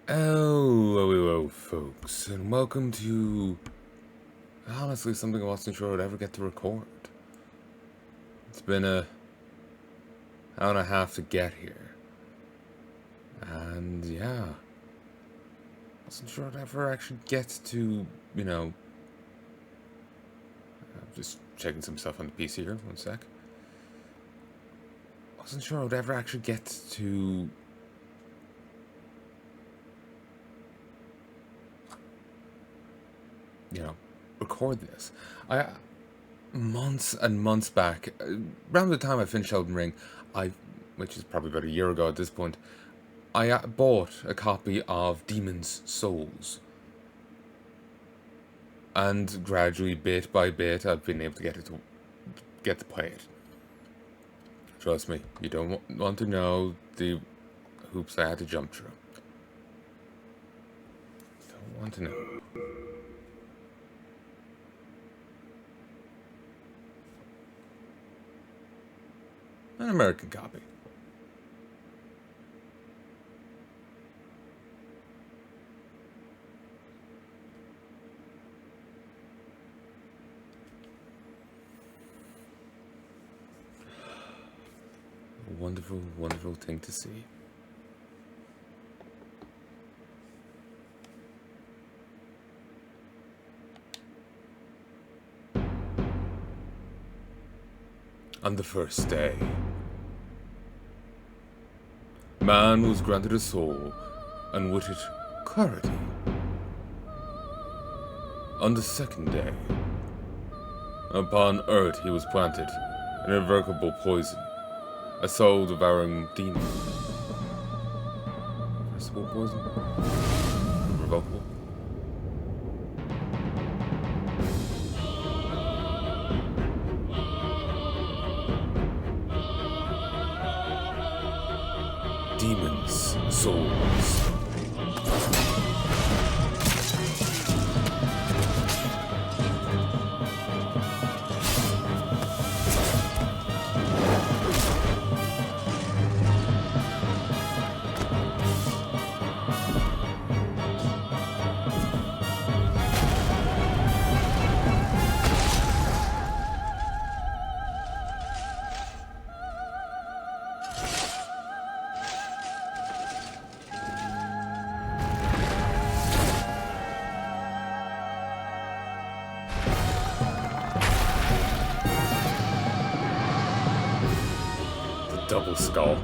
Hello, folks, and welcome to, honestly, something I wasn't sure I'd ever get to record. It's been an hour and a half to get here, and yeah, wasn't sure I'd ever actually get to, just checking some stuff on the PC here, one sec. Wasn't sure I'd ever actually get to record this. Months and months back, around the time I finished Elden Ring, which is probably about a year ago at this point, I bought a copy of Demon's Souls. And gradually, bit by bit, I've been able to get to play it. Trust me, you don't want to know the hoops I had to jump through. Don't want to know. An American copy. A wonderful, wonderful thing to see. On the first day, man was granted a soul, and with it, clarity. On the second day, upon earth he was planted, an irrevocable poison, a soul-devouring demon. Irrevocable poison? Irrevocable? Demons, souls. Double skull.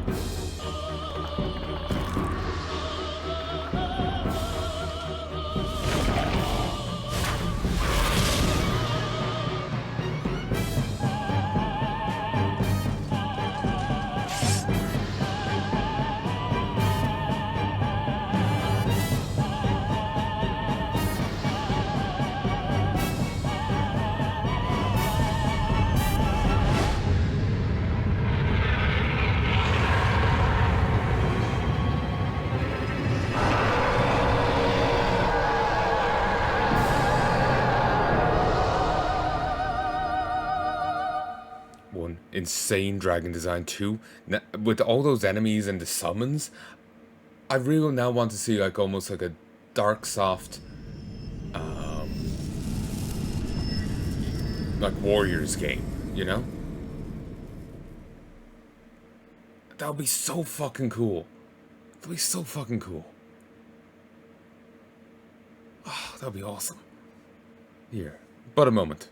One insane dragon design. Two, with all those enemies and the summons, I really now want to see like almost like a dark soft like Warriors game, you know? That would be so fucking cool. That would be so fucking cool. Oh, that would be awesome. Here, but a moment.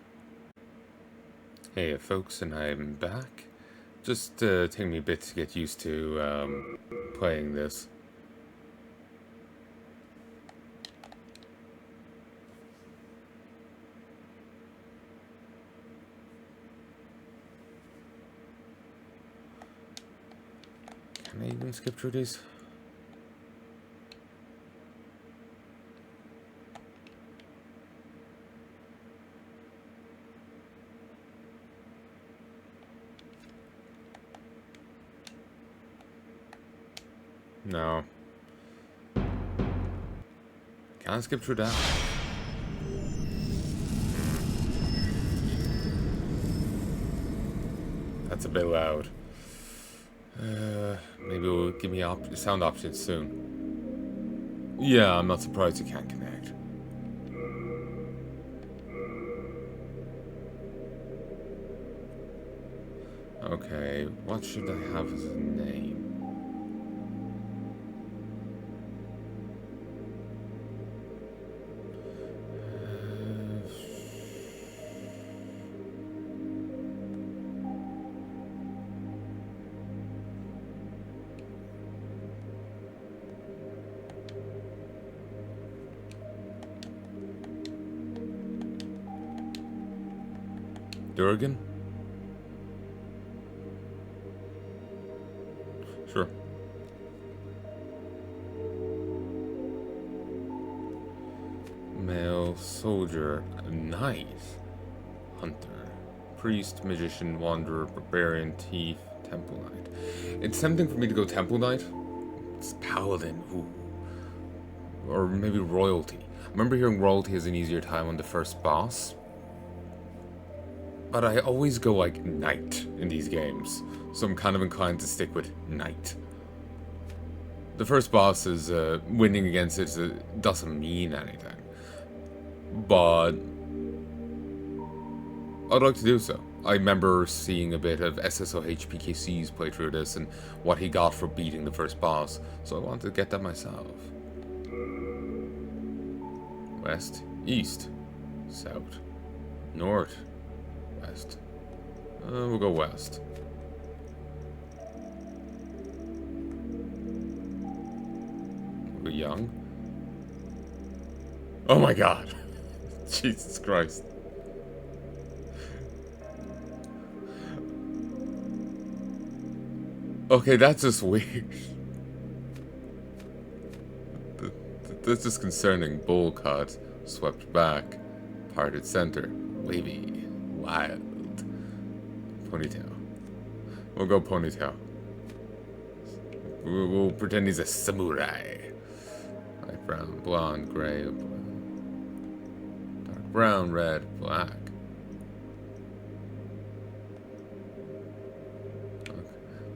Hey folks, and I'm back. Just taking me a bit to get used to playing this. Can I even skip through these? No. Can I skip through that? That's a bit loud. Maybe it'll give me sound options soon. Yeah, I'm not surprised you can't connect. Okay, what should I have as a name? Durgan? Sure. Male, soldier, knight, hunter, priest, magician, wanderer, barbarian, thief, temple knight. It's tempting for me to go temple knight. It's paladin, ooh. Or maybe royalty. I remember hearing royalty has an easier time on the first boss. But I always go like knight in these games, so I'm kind of inclined to stick with knight. The first boss is winning against it doesn't mean anything, but I'd like to do so. I remember seeing a bit of SSOH PKC's playthrough of this and what he got for beating the first boss, so I wanted to get that myself. West, east, south, north, west. We'll go west. We're young. Oh my god. Jesus Christ. Okay, that's just weird. That's just concerning. Bowl cut, swept back, parted center, wavy, wild. Ponytail. We'll go ponytail. We'll pretend he's a samurai. Light brown, blonde, gray, dark brown, red, black. Okay.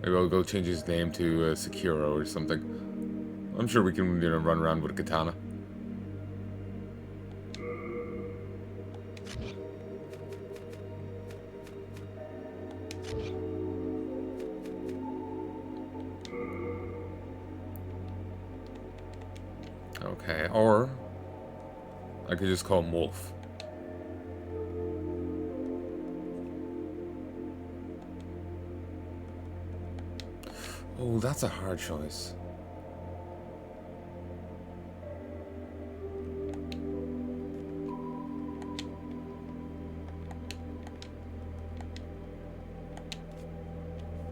Maybe I'll go change his name to Sekiro or something. I'm sure we can, run around with a katana. Okay, or I could just call him Wolf. Oh, that's a hard choice.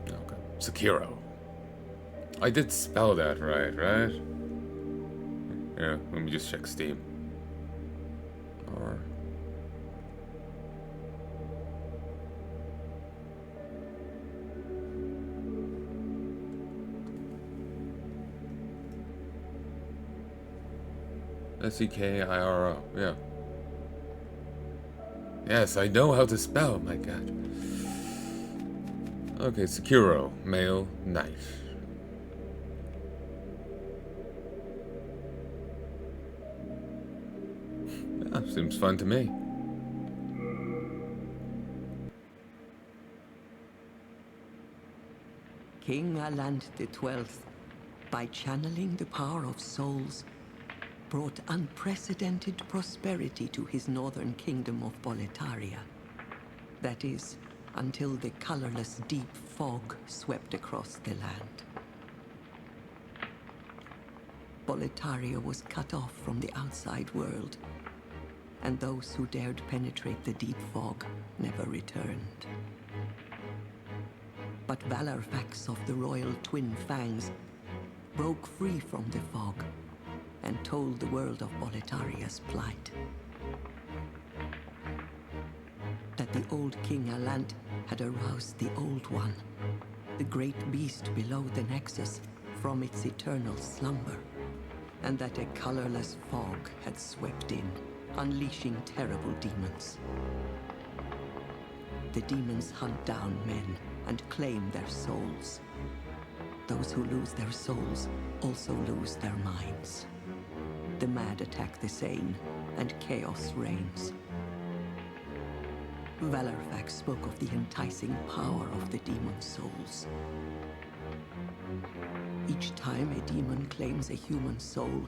Okay, Sekiro. I did spell that right? Yeah, let me just check Steam. Or... Sekiro, yeah. Yes, I know how to spell, my god. Okay, Sekiro, male, knight. Yeah, seems fun to me. King Alant XII, by channeling the power of souls, brought unprecedented prosperity to his northern kingdom of Boletaria. That is, until the colorless deep fog swept across the land. Boletaria was cut off from the outside world, and those who dared penetrate the deep fog never returned. But Valorfax of the royal twin fangs broke free from the fog and told the world of Boletaria's plight. That the old King Alant had aroused the Old One, the great beast below the Nexus, from its eternal slumber, and that a colorless fog had swept in, unleashing terrible demons. The demons hunt down men and claim their souls. Those who lose their souls also lose their minds. The mad attack the sane, and chaos reigns. Valarfax spoke of the enticing power of the demon souls. Each time a demon claims a human soul,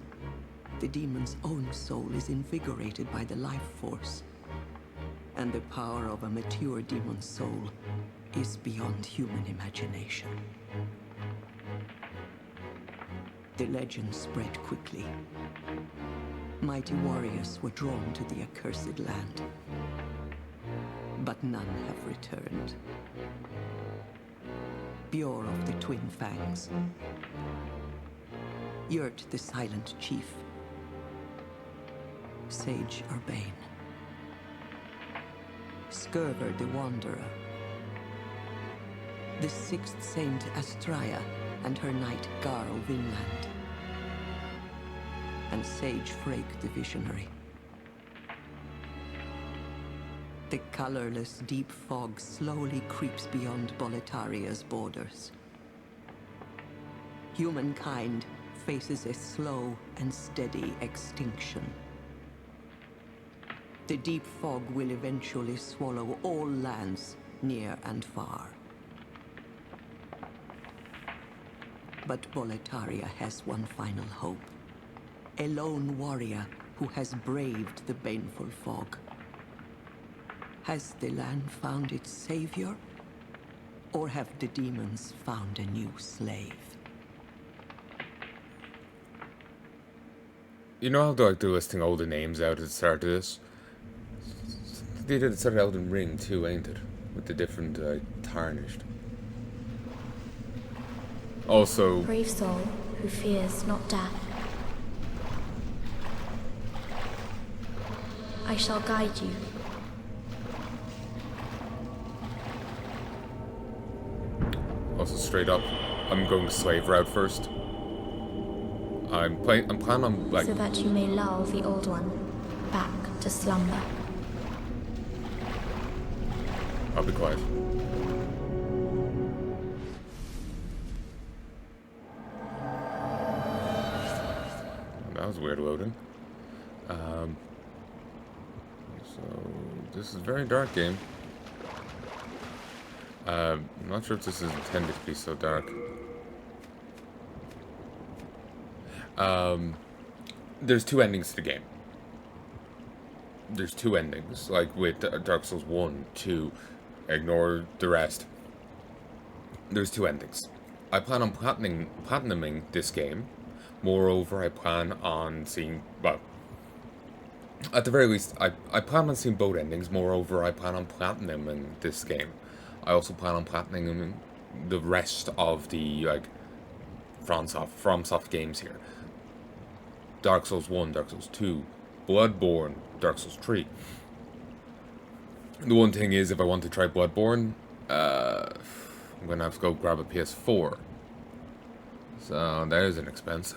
the demon's own soul is invigorated by the life force. And the power of a mature demon soul is beyond human imagination. The legend spread quickly. Mighty warriors were drawn to the accursed land, but none have returned. Bjor of the Twin Fangs, Yurt the Silent Chief, Sage Urbane, Skurver the Wanderer, the Sixth Saint Astraea and her knight Garl Vinland, and Sage Frake the Visionary. The colorless deep fog slowly creeps beyond Boletaria's borders. Humankind faces a slow and steady extinction. The deep fog will eventually swallow all lands near and far. But Boletaria has one final hope. A lone warrior who has braved the baneful fog. Has the land found its savior? Or have the demons found a new slave? You know how they're listing all the names out at the start of this? They did it start Elden Ring too, ain't it? With the different tarnished. Also, Brave soul who fears not death. I shall guide you. Also straight up, I'm going slave route first. I'm planning on like. So that you may lull the old one back to slumber. I'll be quiet. That was weird loading. So this is a very dark game. I'm not sure if this is intended to be so dark. There's two endings to the game. There's two endings, like with Dark Souls 1, 2, ignore the rest. There's two endings. I plan on platinuming this game. Moreover, I plan on seeing, well, at the very least, I plan on seeing both endings. Moreover, I plan on platinuming this game. I also plan on platinuming the rest of the, like, FromSoft games here. Dark Souls 1, Dark Souls 2, Bloodborne, Dark Souls 3. The one thing is, if I want to try Bloodborne, I'm going to have to go grab a PS4. So, there's an expense.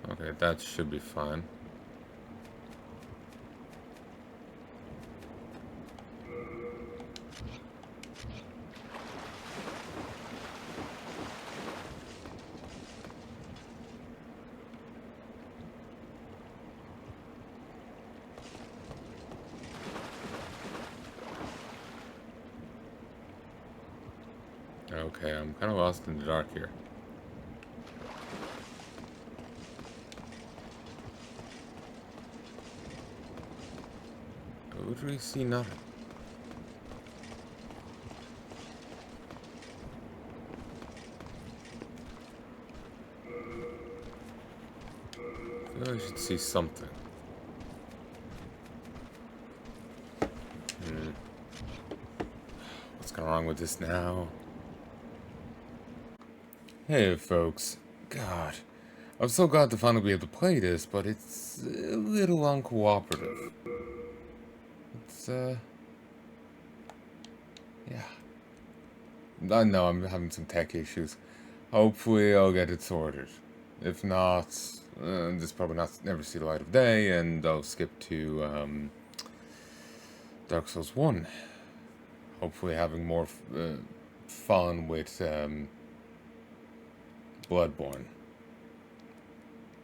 Okay, that should be fine. Okay, I'm kind of lost in the dark here. I literally see nothing. I feel like I should see something. What's going on with this now? Hey folks, God, I'm so glad to finally be able to play this, but it's a little uncooperative. It's, yeah. I know I'm having some tech issues. Hopefully I'll get it sorted. If not, this probably never see the light of day, and I'll skip to Dark Souls 1. Hopefully having more fun with Bloodborne.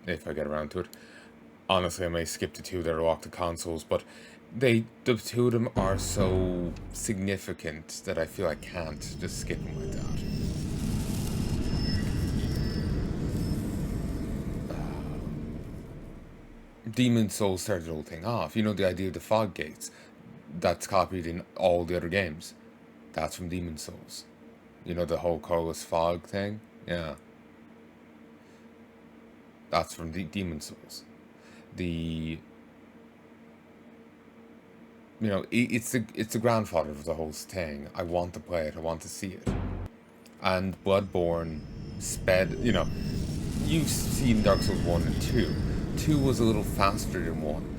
If I get around to it. Honestly, I may skip the two that are locked to consoles, but the two of them are so significant that I feel I can't just skip them like that. Demon Souls started the whole thing off. You know, the idea of the fog gates. That's copied in all the other games. That's from Demon Souls. You know, the whole colorless fog thing? Yeah. That's from Demon Souls. It's the grandfather of the whole thing. I want to play it. I want to see it. And Bloodborne you've seen Dark Souls 1 and 2. 2 was a little faster than 1,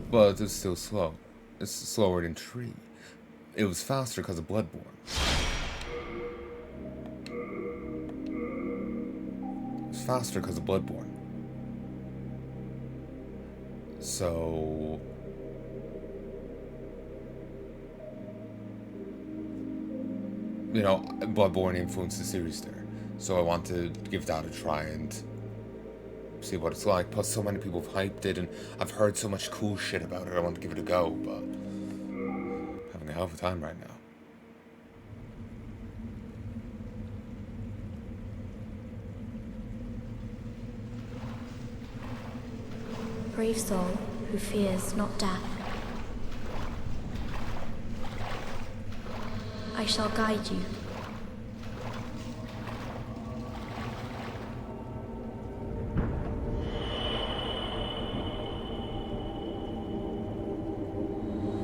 but it's still slow. It's slower than 3. It was faster because of Bloodborne. It was faster because of Bloodborne. So... Bloodborne influenced the series there. So I want to give that a try and see what it's like. Plus, so many people have hyped it, and I've heard so much cool shit about it. I want to give it a go, but having a hell of a time right now. Brave soul who fears not death. I shall guide you.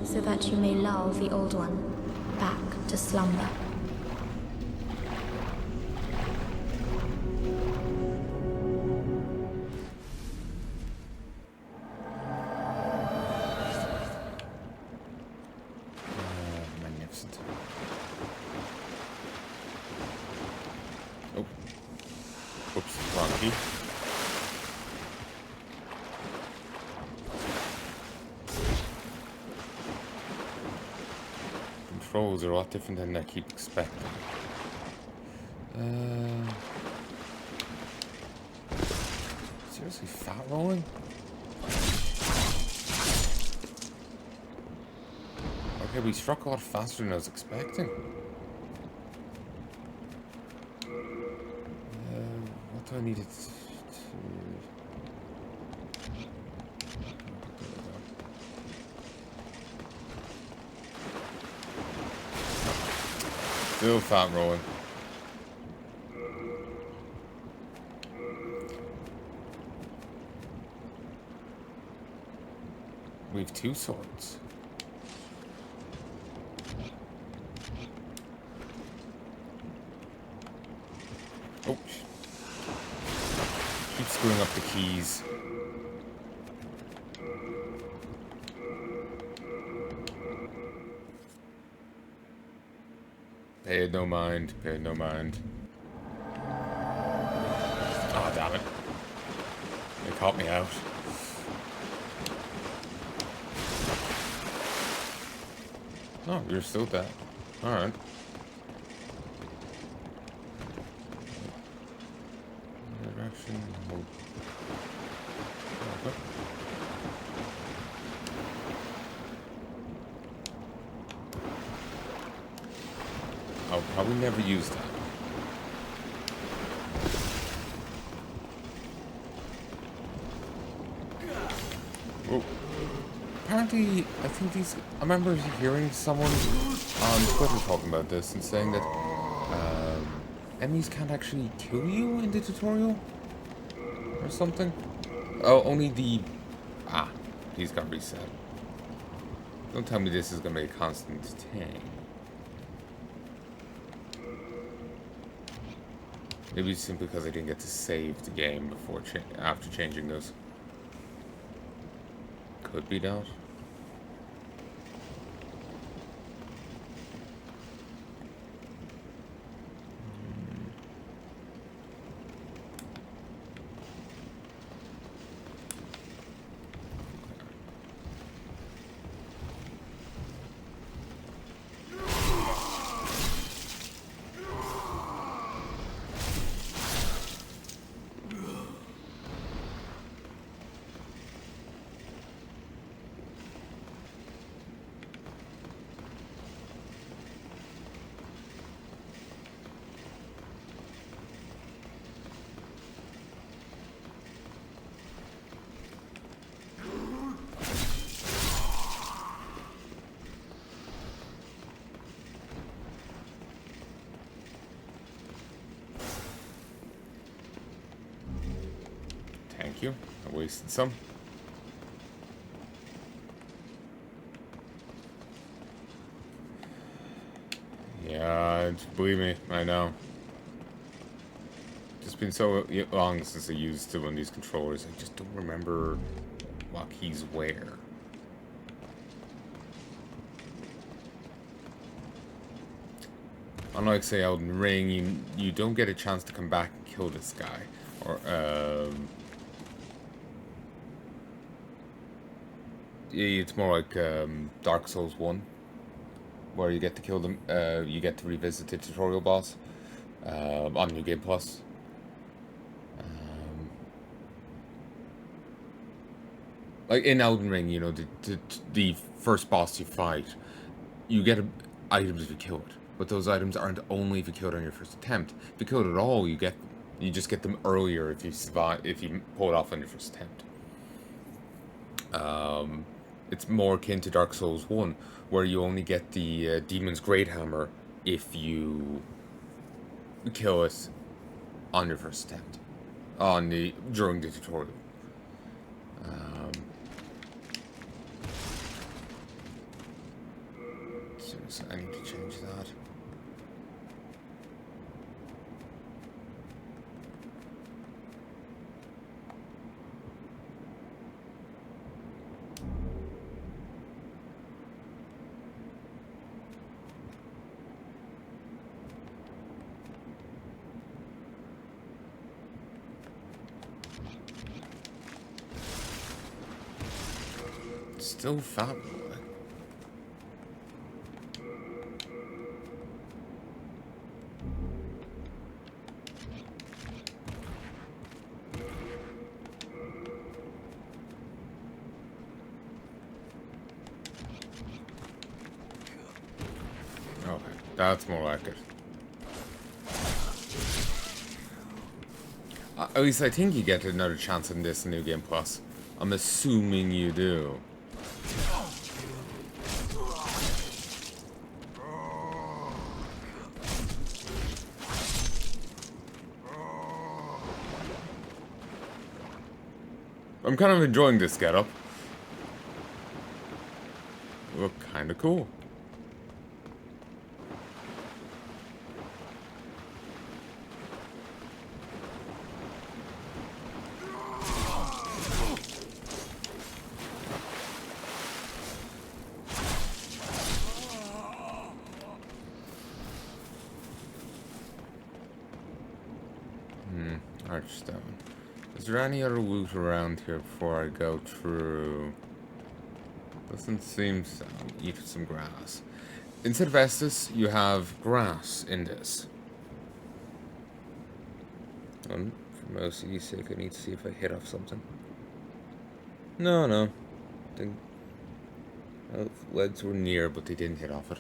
So that you may lull the old one back to slumber. Magnificent. Oh. Oops, wrong key. Controls are a lot different than I keep expecting. Seriously, fat rolling? Okay, we struck a lot faster than I was expecting. What do I need it to... Still fat rolling. We have 2 swords. Oh. Keep screwing up the keys. Pay it no mind. Pay it no mind. Oh, damn it. They caught me out. Oh, you're still dead. Alright. Direction. Hold. Okay. I'll probably never use that. Oh. Apparently, I think I remember hearing someone on Twitter talking about this and saying that enemies can't actually kill you in the tutorial or something. Oh, only these got reset. Don't tell me this is gonna be a constant thing. Maybe it's simply because I didn't get to save the game before after changing those. Could be that. Thank you. I wasted some. Yeah, believe me, I know. It's been so long since I used one of these controllers, I just don't remember what keys where. Unlike, say, Elden Ring, you don't get a chance to come back and kill this guy. Or, it's more like Dark Souls 1, where you get to kill them, you get to revisit the tutorial boss on New Game Plus. Like in Elden Ring, you know, the first boss you fight, you get items if you kill it. But those items aren't only if you kill it on your first attempt. If you kill it at all, you just get them earlier if you survive, if you pull it off on your first attempt. It's more akin to Dark Souls 1, where you only get the Demon's Great Hammer if you kill it on your first attempt, during the tutorial. So I need to change that. Still fat boy. Okay, that's more like it. At least I think you get another chance in this New Game Plus. I'm assuming you do. I'm kind of enjoying this getup. Look kind of cool. Archstone. Is there any other loot around here before I go through? Doesn't seem so. Eat some grass. Instead of Estus, you have grass in this. For mercy's sake, I need to see if I hit off something. No. Legs were near, but they didn't hit off it.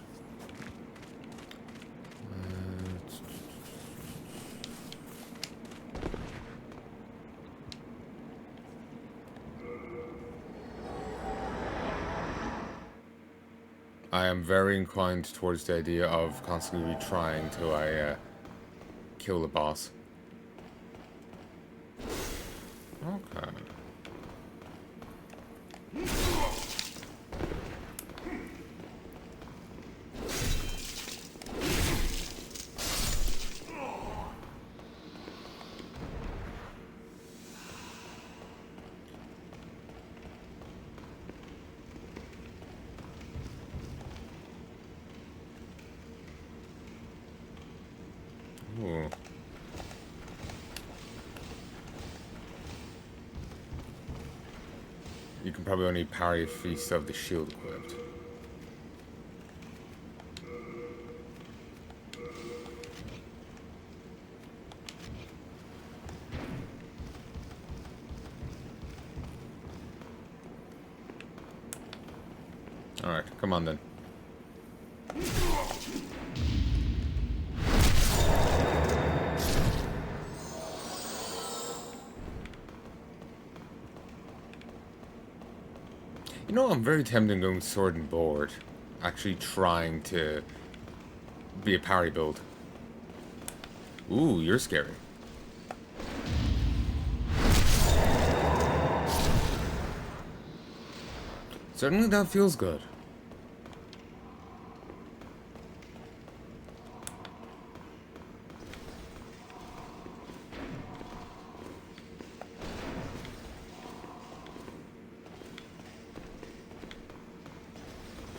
I am very inclined towards the idea of constantly retrying till I kill the boss. Okay. Ooh. You can probably only parry if you still have the shield equipped. Alright, come on then. You know, I'm very tempted going sword and board. Actually trying to be a parry build. Ooh, you're scary. Certainly that feels good.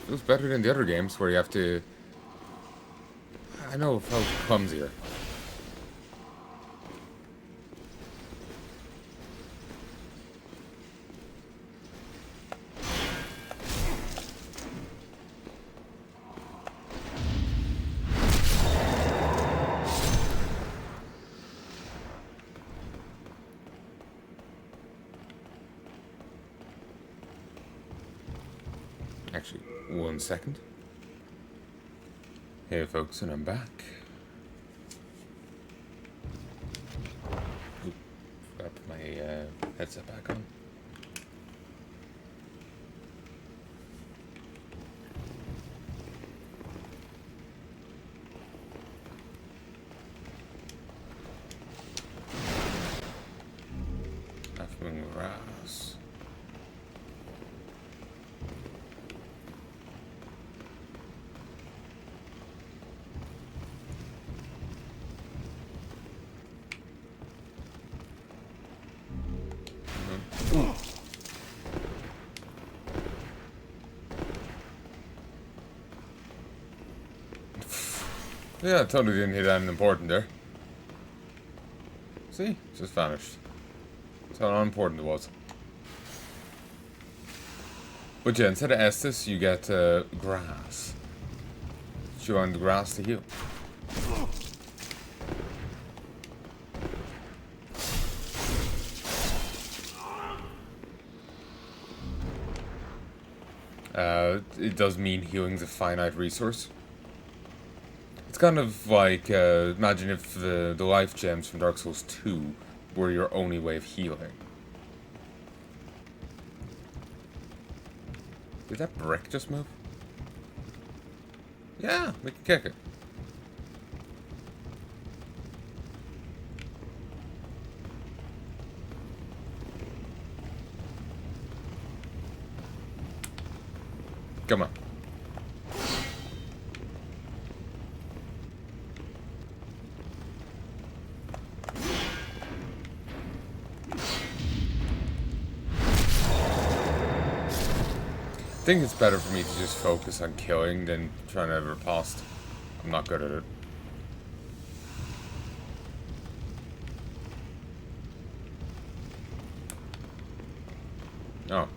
Feels better than the other games where you have to... I know it felt clumsier. Actually, 1 second. Hey folks, and I'm back. Oop, forgot to put my headset back on. Afternoon grass. Yeah, totally didn't hit anything important there. See? Just vanished. That's how unimportant it was. But yeah, instead of Estus, you get grass. Chew on the grass to heal. It does mean healing's a finite resource. It's kind of like, imagine if the life gems from Dark Souls 2 were your only way of healing. Did that brick just move? Yeah, we can kick it. Come on. I think it's better for me to just focus on killing than trying to riposte. I'm not good at it. Oh.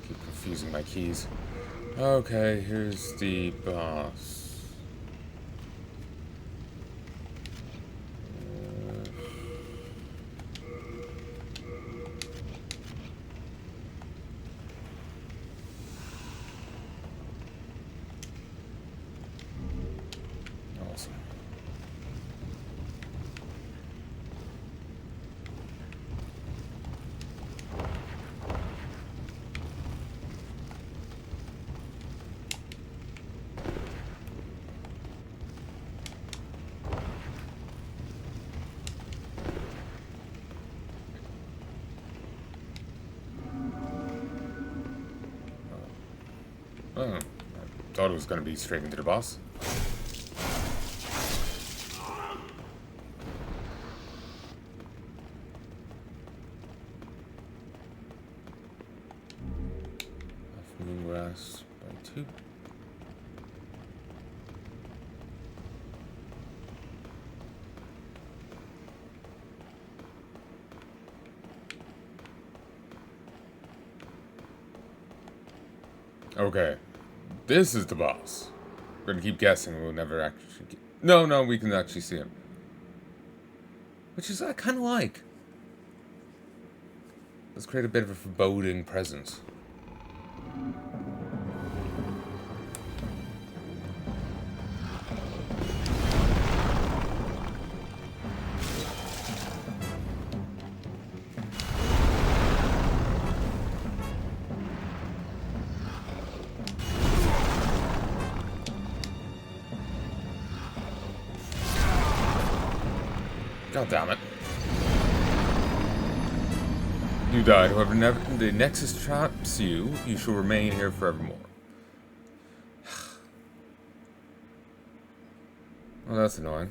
Keep confusing my keys. Okay, here's the boss. Awesome. Oh, I thought it was going to be straight into the boss. Afternoon grass by 2. Okay, this is the boss. We're gonna keep guessing. We'll never actually. No, we can actually see him, which is I kind of like. Let's create a bit of a foreboding presence. God damn it. You died. However, the Nexus traps you. You shall remain here forevermore. Well, that's annoying.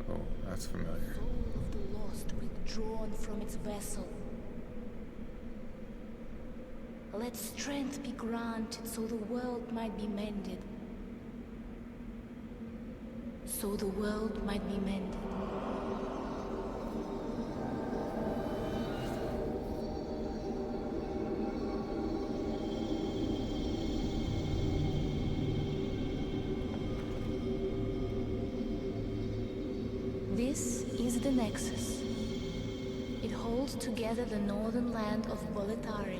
Oh, that's familiar. Soul of the lost withdrawn from its vessel. Let strength be granted so the world might be mended. So the world might be mended. This is the Nexus. It holds together the northern land of Boletaria.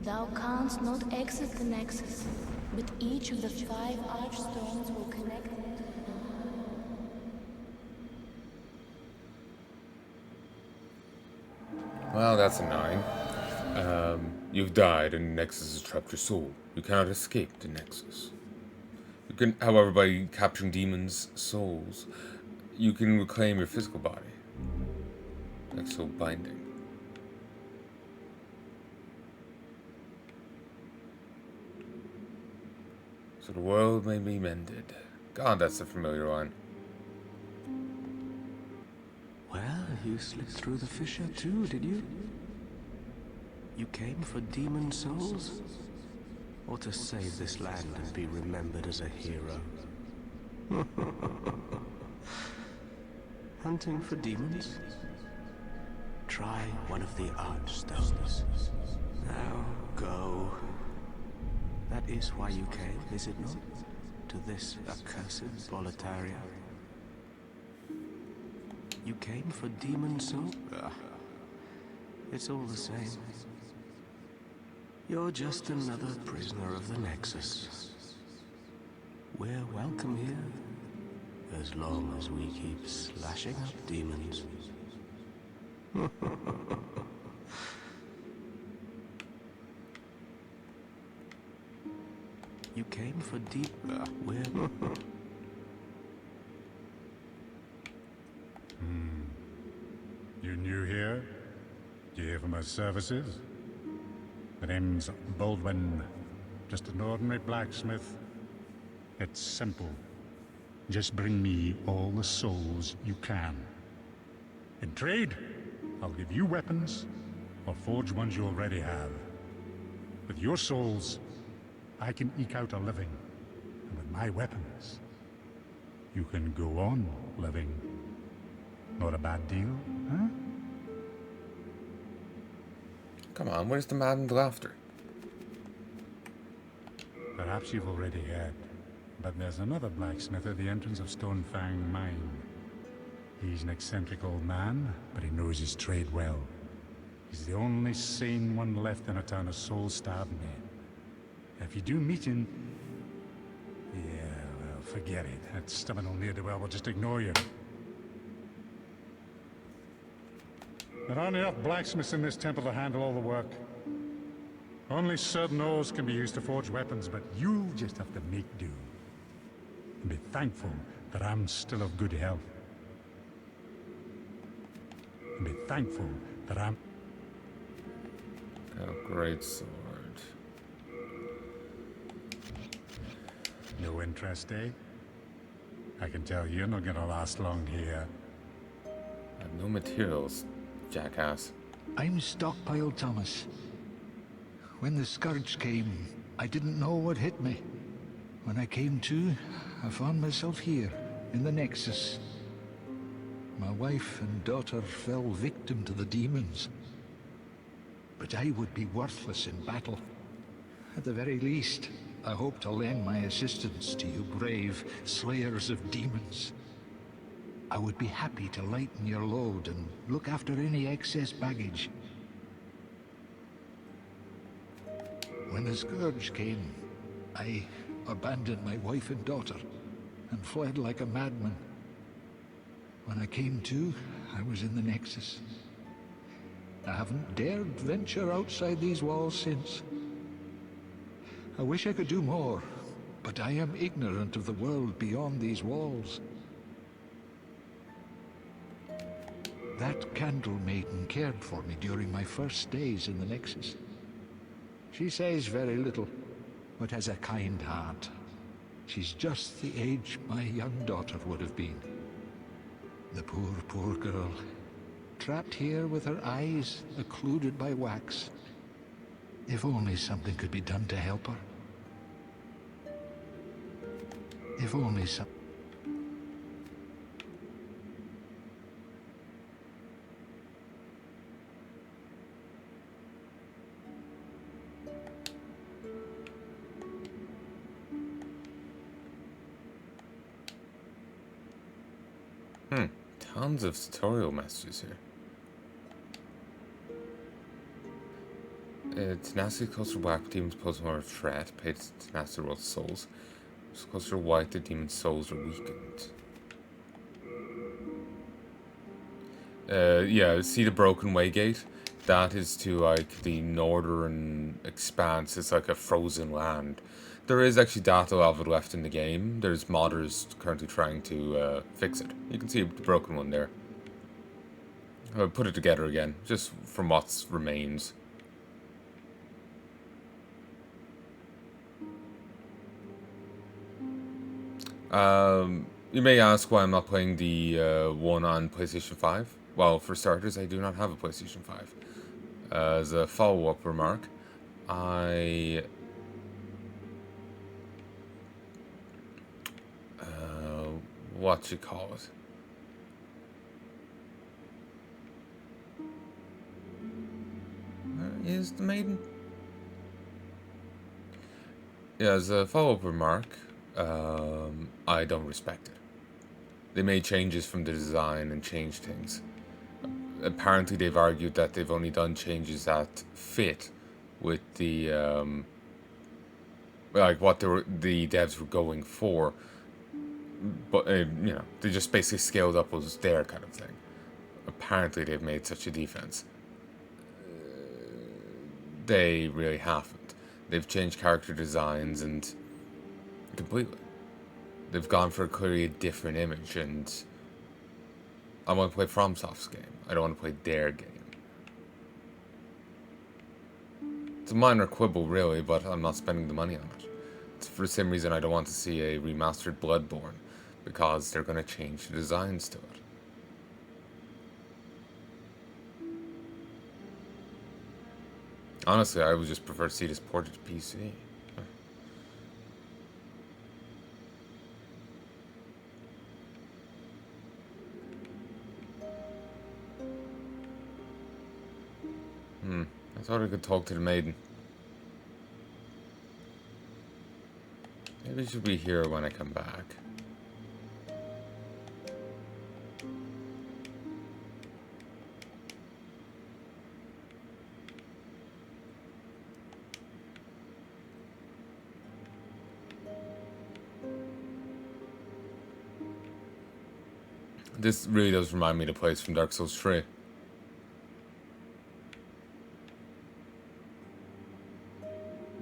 Thou canst not exit the Nexus, but each of the 5 archstones will connect it. Well, that's annoying. You've died and the Nexus has trapped your soul. You cannot escape the Nexus. You can, however, by capturing demons' souls, you can reclaim your physical body. Like soul binding. So the world may be mended. God, that's a familiar one. Well, you slipped through the fissure too, did you? You came for demon souls? Or to save this land and be remembered as a hero? Hunting for demons? Try one of the archstones. Now, go. That is why you came, is it not? To this accursed Boletaria. You came for demon soul? It's all the same. You're just another prisoner of the Nexus. We're welcome here, as long as we keep slashing up demons. You came for deep... We're... You new here? Do you hear from our services? The name's Baldwin. Just an ordinary blacksmith. It's simple. Just bring me all the souls you can. In trade, I'll give you weapons, or forge ones you already have. With your souls, I can eke out a living. And with my weapons, you can go on living. Not a bad deal, huh? Come on, where's the maddened laughter? Perhaps you've already heard, but there's another blacksmith at the entrance of Stonefang Mine. He's an eccentric old man, but he knows his trade well. He's the only sane one left in a town of soul-starved men. If you do meet him... Yeah, well, forget it. That stubborn old ne'er-do-well will just ignore you. There aren't enough blacksmiths in this temple to handle all the work. Only certain ores can be used to forge weapons, but you'll just have to make do. And be thankful that I'm still of good health. And be thankful that I'm... Oh, great sword. No interest, eh? I can tell you're not gonna last long here. I have no materials, jackass. I'm Stockpile Thomas. When the scourge came, I didn't know what hit me. When I came to, I found myself here, in the Nexus. My wife and daughter fell victim to the demons. But I would be worthless in battle. At the very least, I hope to lend my assistance to you brave slayers of demons. I would be happy to lighten your load and look after any excess baggage. When the scourge came, I abandoned my wife and daughter and fled like a madman. When I came to, I was in the Nexus. I haven't dared venture outside these walls since. I wish I could do more, but I am ignorant of the world beyond these walls. That Candle Maiden cared for me during my first days in the Nexus. She says very little, but has a kind heart. She's just the age my young daughter would have been. The poor, poor girl. Trapped here with her eyes occluded by wax. If only something could be done to help her. If only some... Tons of tutorial messages here. Tenacity closer black, demons pose more of a threat. Pay tenacity roll souls. Closer white, the demon souls are weakened. Yeah, see the broken waygate? That is to like the northern expanse. It's like a frozen land. There is actually data of it left in the game. There's modders currently trying to fix it. You can see the broken one there. I'll put it together again, just from what remains. You may ask why I'm not playing the one on PlayStation 5. Well, for starters, I do not have a PlayStation 5. As a follow-up remark, what you call it? Where is the maiden? Yeah, as a follow-up remark, I don't respect it. They made changes from the design and changed things. Apparently they've argued that they've only done changes that fit with the like what the devs were going for, but you know, they just basically scaled up what was their kind of thing. Apparently they've made such a defense. They really haven't. They've changed character designs and completely. They've gone for clearly a different image, and I want to play FromSoft's game. I don't want to play their game. It's a minor quibble, really, but I'm not spending the money on it. It's for the same reason I don't want to see a remastered Bloodborne, because they're going to change the designs to it. Honestly, I would just prefer to see this ported to PC. I thought I could talk to the maiden. Maybe she'll be here when I come back. This really does remind me of the place from Dark Souls 3.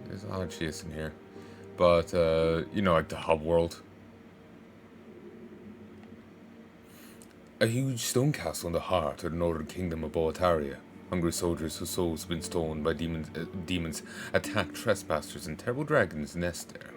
There's a lot of cheese in here. But, you know, like the hub world. A huge stone castle in the heart of the northern kingdom of Boletaria. Hungry soldiers whose souls have been stolen by demons attack trespassers, and terrible dragons nest there.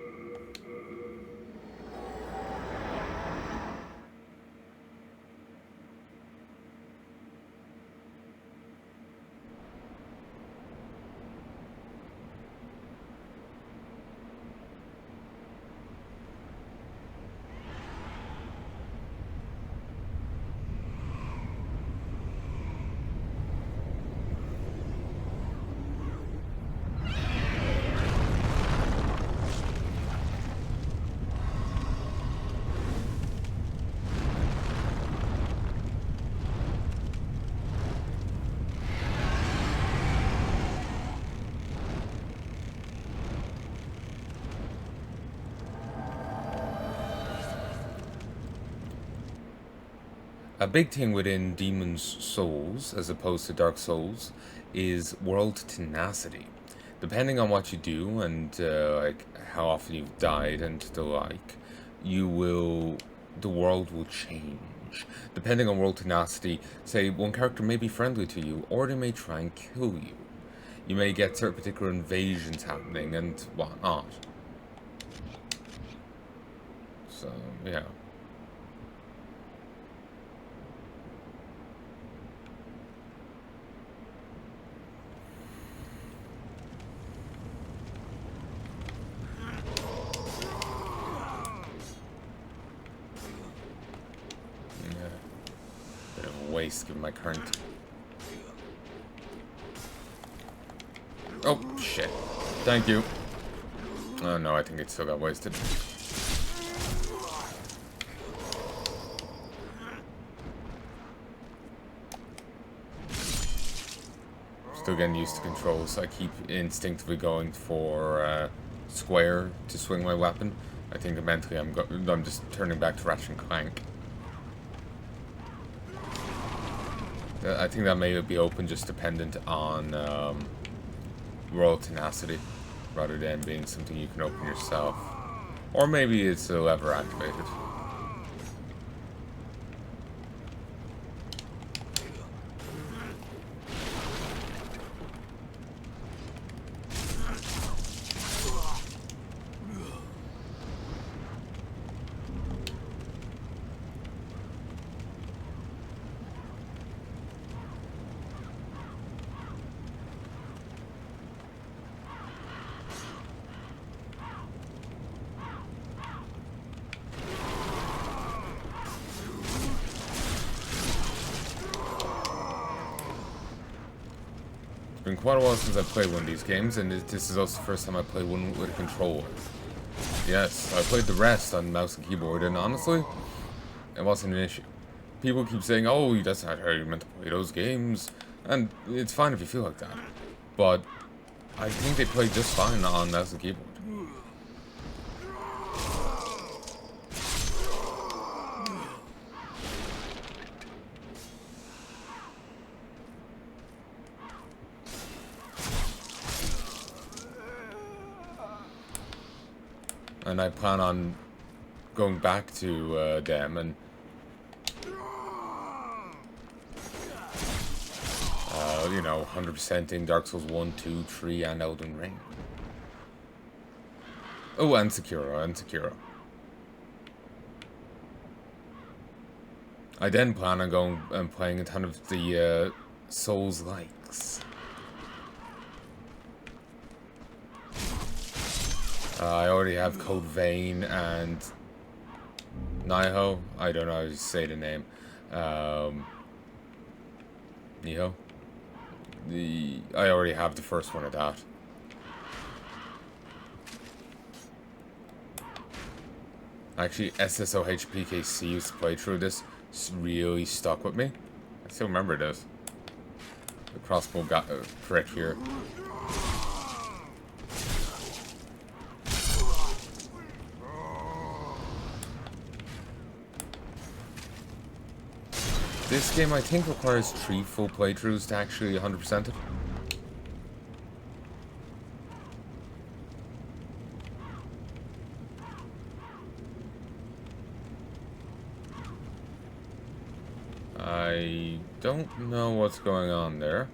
A big thing within Demon's Souls, as opposed to Dark Souls, is world tenacity. Depending on what you do and like how often you've died and the like, the world will change. Depending on world tenacity, say one character may be friendly to you, or they may try and kill you. You may get certain particular invasions happening and whatnot. So, yeah. Bit of a waste given my current. Oh, shit. Thank you. Oh no, I think it still got wasted. Still getting used to controls. I keep instinctively going for square to swing my weapon. I think mentally I'm just turning back to Ratchet and Clank. I think that may be open just dependent on world tenacity, rather than being something you can open yourself. Or maybe it's a lever activated. It's been quite a while since I've played one of these games, and this is also the first time I played one with a controller. Yes, I played the rest on mouse and keyboard, and honestly, it wasn't an issue. People keep saying, oh, that's not how you're meant to play those games, and it's fine if you feel like that. But I think they play just fine on mouse and keyboard. And I plan on going back to them and you know, 100%ing Dark Souls 1, 2, 3, and Elden Ring. Oh, and Sekiro. I then plan on going and playing a ton of the Souls-likes. I already have Code Vein and Naiho. I don't know how to say the name. Niho. I already have the first one of that. Actually, SSOHPKC used to play through this. It's really stuck with me. I still remember this. The crossbow got correct here. This game, I think, requires 3 full playthroughs to actually 100% it. I don't know what's going on there.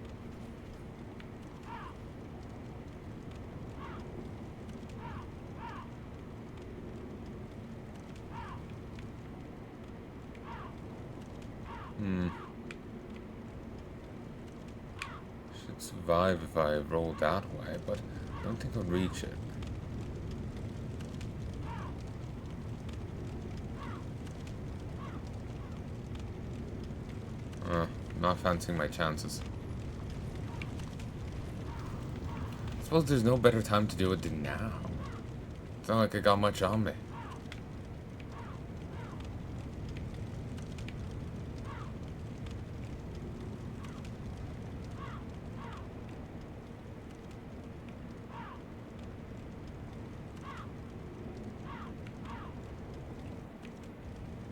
Should survive if I roll that way, but I don't think I'll reach it. Not fancying my chances. I suppose there's no better time to do it than now. It's not like I got much on me.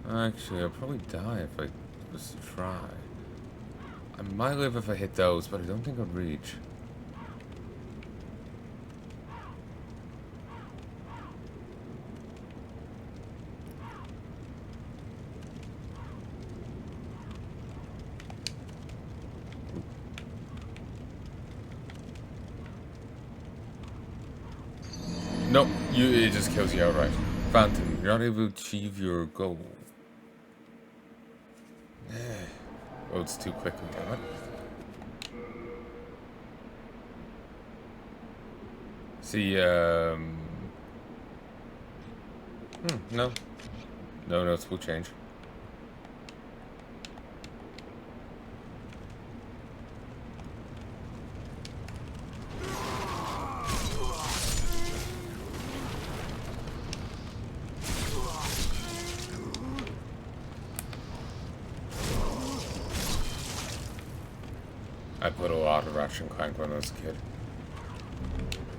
Actually, I'll probably die if I Let's try. I might live if I hit those, but I don't think I'll reach. Nope, it just kills you outright. Phantom, you're not able to achieve your goal. Oh, it's too quickly, damn it. See, no. No notes will change. I put a lot of Ratchet and Clank when I was a kid.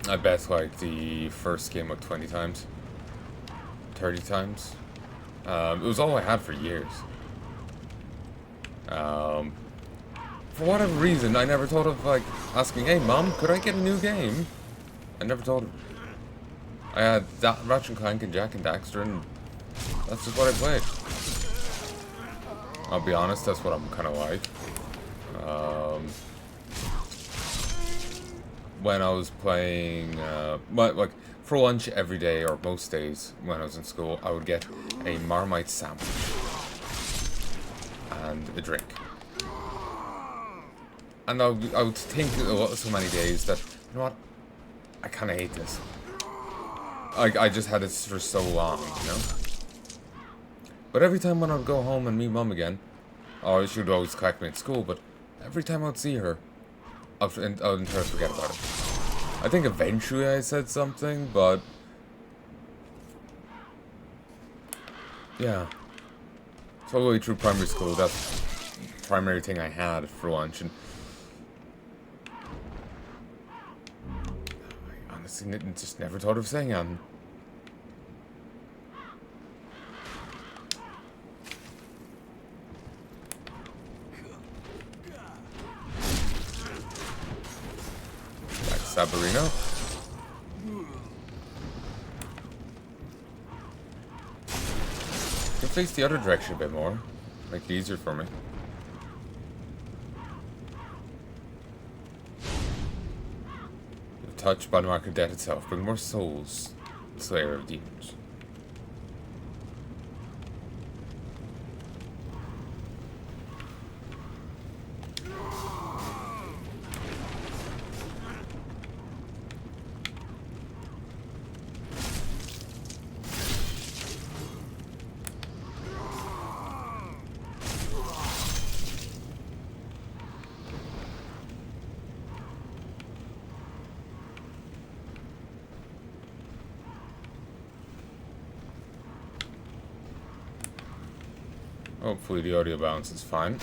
I bet like the first game like 20 times. 30 times. It was all I had for years. For whatever reason, I never thought of like asking, hey mom, could I get a new game? I never thought of it. I had that Ratchet and Clank and Jack and Daxter, and that's just what I played. I'll be honest, that's what I'm kind of like. When I was playing, like for lunch every day or most days when I was in school, I would get a Marmite sandwich and a drink. And I would think so many days that, you know what, I kind of hate this. I just had this for so long, you know? But every time when I'd go home and meet mom again, oh, she would always collect me at school, but every time I'd see her, I'd entirely forget about it. I think eventually I said something, but yeah. So all the way through primary school, that's the primary thing I had for lunch, and I honestly just never thought of saying anything. Sabarino. Can face the other direction a bit more. Make it easier for me. Touched by the mark of death itself, bring more souls, slayer of demons. Hopefully the audio balance is fine.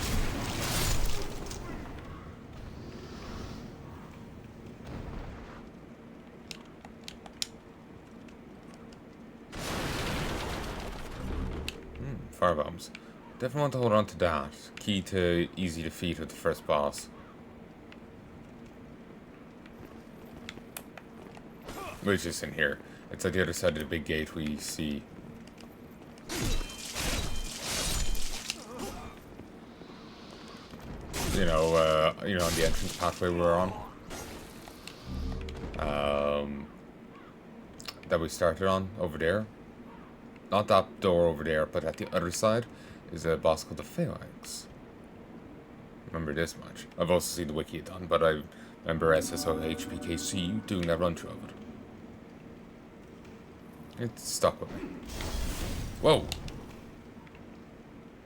Firebombs. Definitely want to hold on to that. Key to easy defeat with the first boss. Which is in here. It's at the other side of the big gate we see. You know, on the entrance pathway we're on. That we started on over there. Not that door over there, but at the other side is a boss called the Phalanx. Remember this much. I've also seen the wiki done, but I remember SSOHPKC doing that run through of it. It stuck with me. Whoa!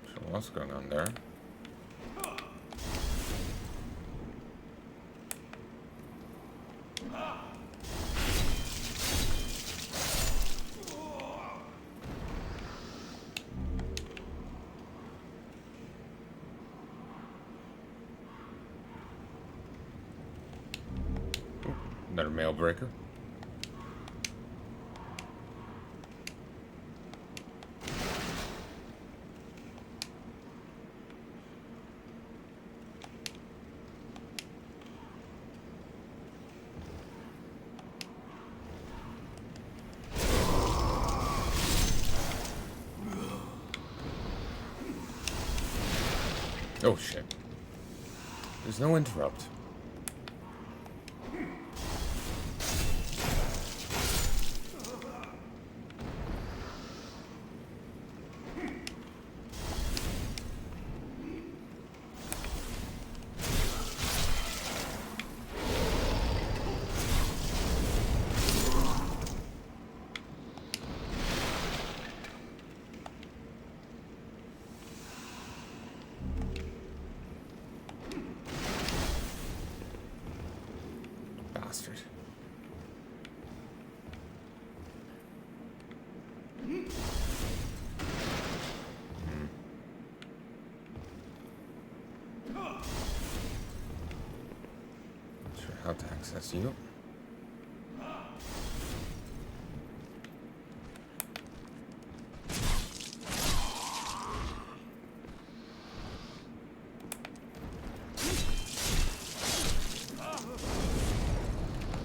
So what's going on there? Another mail breaker. Oh shit. There's no interrupt. Bastard. Not sure how to access you.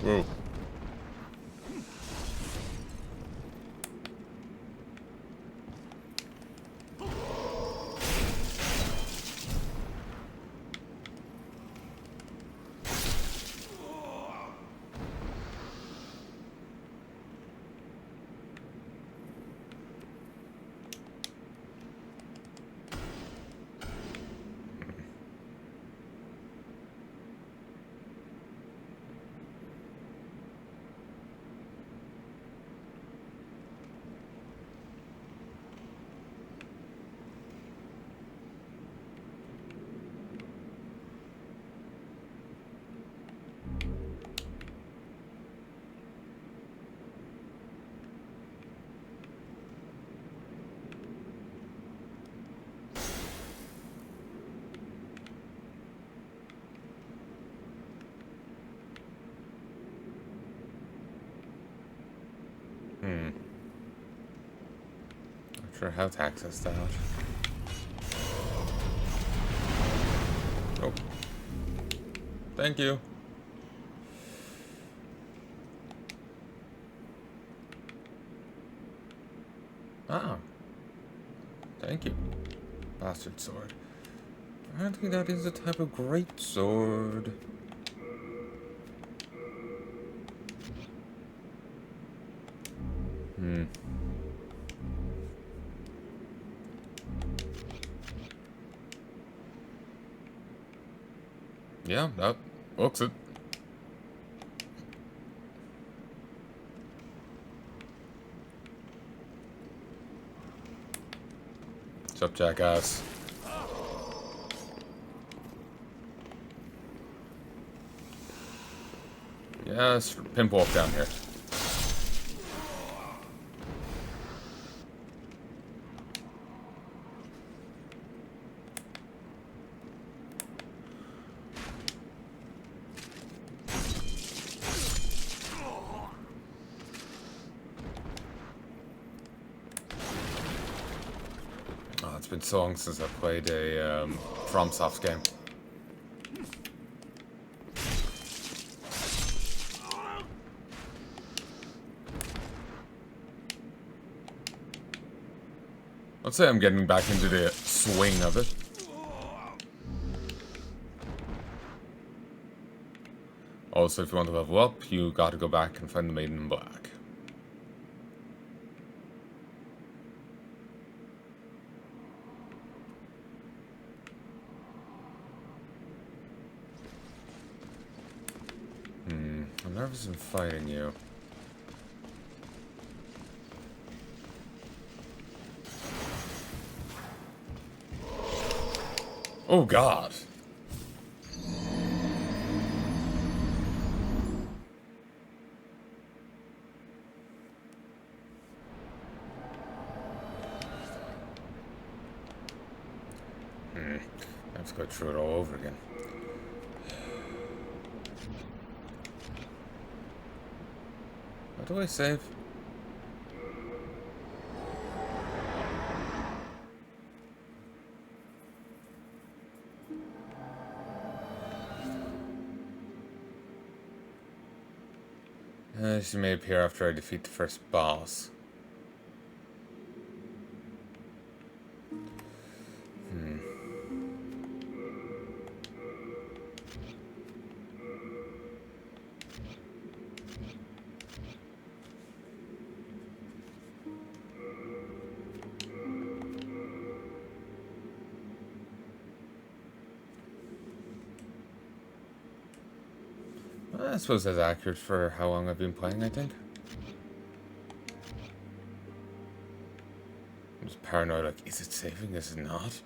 Whoa. Not sure how to access that. Oh. Thank you. Ah. Thank you. Bastard sword. Apparently that is a type of great sword. Yeah, that looks it. What's up, jackass? Yes, pimp walk down here. Oh, it's been so long since I played a FromSoft game. Let's say I'm getting back into the swing of it. Also, if you want to level up, you gotta go back and find the Maiden in Black. I'm nervous in fighting you. Oh god. Let's go through it all over again. How do I save? She may appear after I defeat the first boss. I suppose that's accurate for how long I've been playing, I think. I'm just paranoid, like, is it saving? Is it not?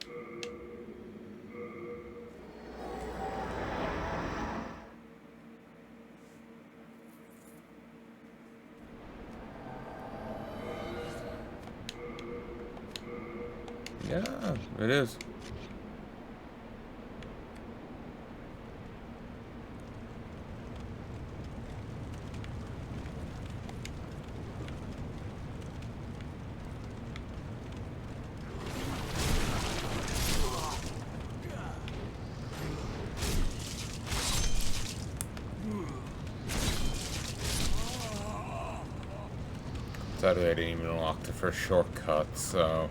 Yeah, it is. Sadly, I didn't even unlock the first shortcut, so...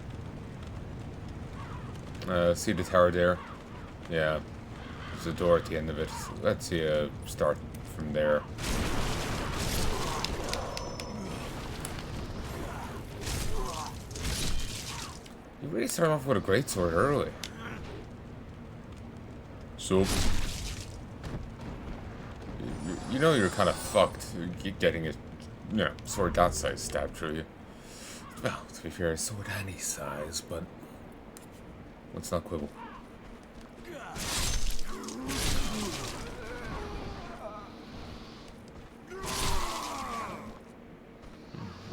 see the tower there? Yeah. There's a door at the end of it. So let's see, start from there. You really start off with a greatsword early. So... You know you're kind of fucked getting a, sword that size stabbed through you. Well, to be fair, a sword any size, but... let's not quibble.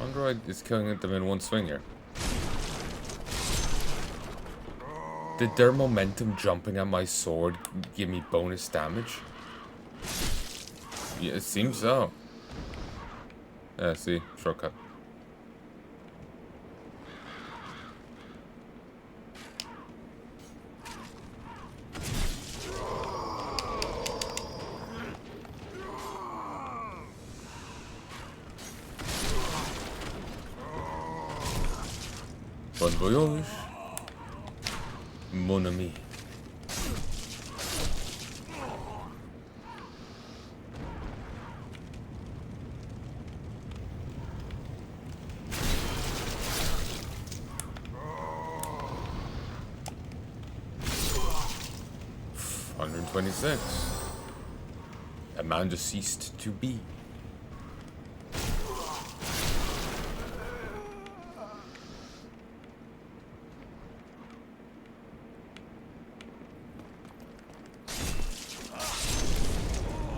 Android is killing them in one swing here. Did their momentum jumping at my sword give me bonus damage? Yeah, it seems so. Yeah, see, shortcut. Bon voyage, mon ami. $126. A man just ceased to be.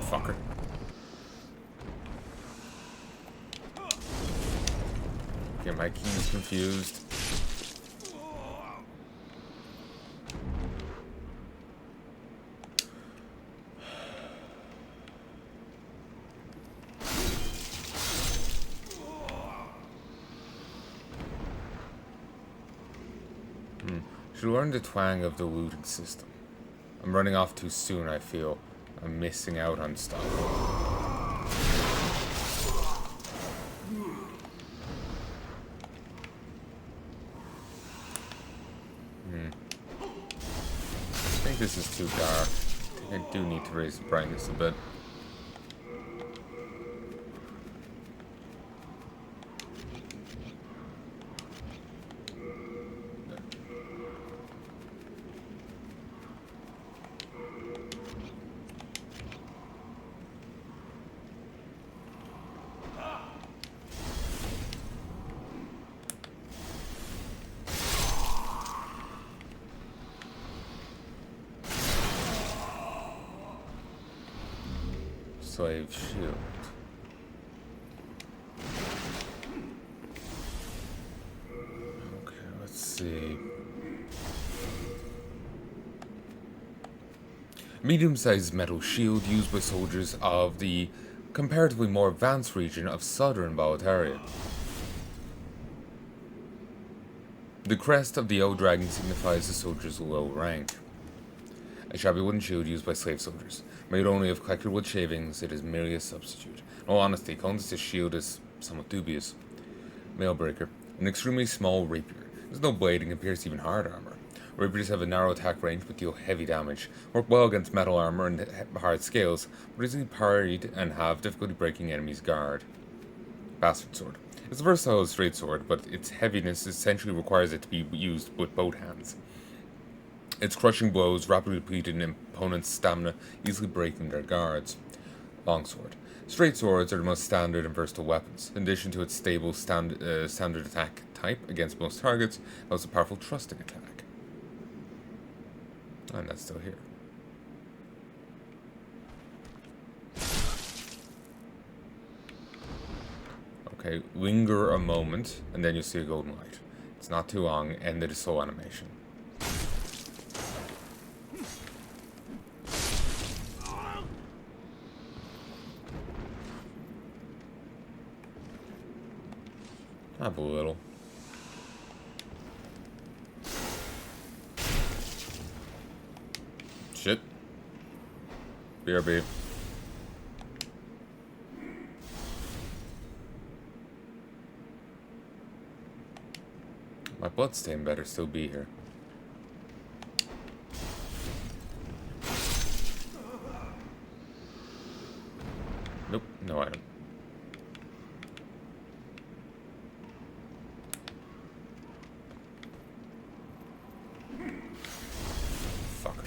Fucker. Okay, my key is confused. Should learn the twang of the looting system. I'm running off too soon, I feel. I'm missing out on stuff. I think this is too dark. I think I do need to raise the brightness a bit. Slave shield. Okay, let's see. Medium-sized metal shield used by soldiers of the comparatively more advanced region of southern Boletaria. The crest of the old dragon signifies the soldier's low rank. A shabby wooden shield used by slave soldiers. Made only of collected wood shavings, it is merely a substitute. In all honesty, calling this a shield is somewhat dubious. Mailbreaker. An extremely small rapier. There's no blade and can pierce even hard armor. Rapiers have a narrow attack range but deal heavy damage. Work well against metal armor and hard scales, but easily parried and have difficulty breaking enemies' guard. Bastard sword. It's a versatile straight sword, but its heaviness essentially requires it to be used with both hands. Its crushing blows rapidly depleted an opponent's stamina, easily breaking their guards. Longsword. Straight swords are the most standard and versatile weapons. In addition to its stable standard attack type against most targets, it has a powerful thrusting attack. And that's still here. Okay, linger a moment, and then you see a golden light. It's not too long, end of the soul animation. Have a little. Shit. BRB. My bloodstain better still be here. Nope, no item. Fucker.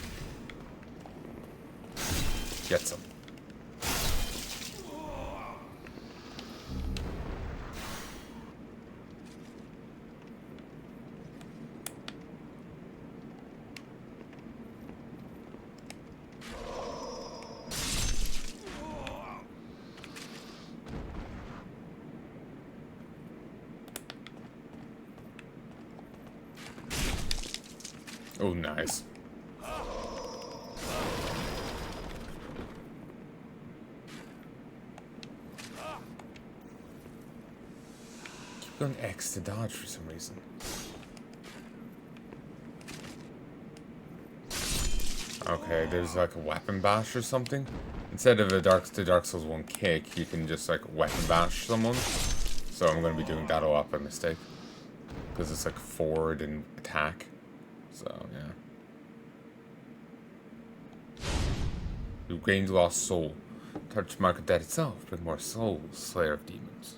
Get some. Oh, nice. Keep going X to dodge for some reason. Okay, there's like a weapon bash or something. Instead of a Dark Souls 1 kick, you can just like weapon bash someone. So I'm going to be doing that a lot by mistake. Because it's like forward and attack. So, yeah. You gained lost soul. Touch mark of death itself. Bring more souls. Slayer of demons.